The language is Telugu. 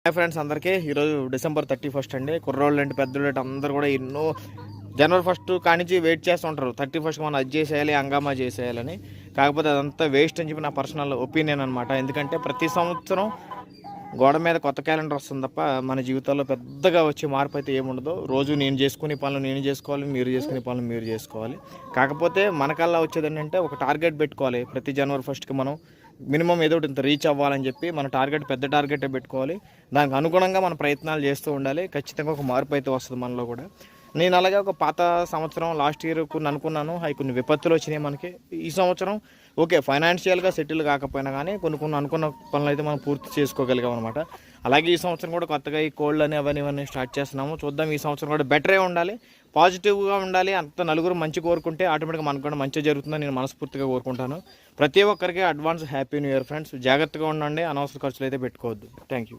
హాయ్ ఫ్రెండ్స్ అందరికీ ఈరోజు డిసెంబర్ 31 అండి. కుర్రోళ్ళు అంటే పెద్దోళ్ళు అంటే అందరూ కూడా ఎన్నో జనవరి 1 కానించి వెయిట్ చేస్తుంటారు. 31కి మనం అది చేసేయాలి, హంగామా చేసేయాలని. కాకపోతే అదంతా వేస్ట్ అని చెప్పి నా పర్సనల్ ఒపీనియన్ అనమాట. ఎందుకంటే ప్రతి సంవత్సరం గోడ మీద కొత్త క్యాలెండర్ వస్తుంది తప్ప మన జీవితాల్లో పెద్దగా వచ్చే మార్పు అయితే ఏముండదు. రోజు నేను చేసుకునే పనులు నేను చేసుకోవాలి, మీరు చేసుకునే పనులు మీరు చేసుకోవాలి. కాకపోతే మనకల్లా వచ్చేది ఏంటంటే ఒక టార్గెట్ పెట్టుకోవాలి. ప్రతి జనవరి 1కి మనం మినిమం ఏదో ఒకటి ఇంత రీచ్ అవ్వాలని చెప్పి మన టార్గెట్ పెద్ద టార్గెటే పెట్టుకోవాలి. దానికి అనుగుణంగా మన ప్రయత్నాలు చేస్తూ ఉండాలి. ఖచ్చితంగా ఒక మార్పు అయితే వస్తుంది మనలో కూడా. నేను అలాగే ఒక పాత సంవత్సరం లాస్ట్ ఇయర్ కొన్ని అనుకున్నాను, అవి కొన్ని విపత్తులు వచ్చినాయి మనకి. ఈ సంవత్సరం ఓకే ఫైనాన్షియల్గా సెటిల్ కాకపోయినా కానీ కొన్ని అనుకున్న పనులు అయితే మనం పూర్తి చేసుకోగలిగాం అనమాట. అలాగే ఈ సంవత్సరం కూడా కొత్తగా ఈ కోల్డ్ అని అవన్నీ స్టార్ట్ చేస్తున్నాము. చూద్దాం, ఈ సంవత్సరం కూడా బెటరే ఉండాలి, పాజిటివ్గా ఉండాలి. అంత నలుగురు మంచి కోరుకుంటే ఆటోమేటిక్గా మనకు కూడా మంచి జరుగుతుందని నేను మనస్ఫూర్తిగా కోరుకుంటాను. ప్రతి ఒక్కరికి advance happy new year friends. జాగ్రత్తగా ఉండండి, అనవసర ఖర్చులు అయితే పెట్టుకోవద్దు. Thank you.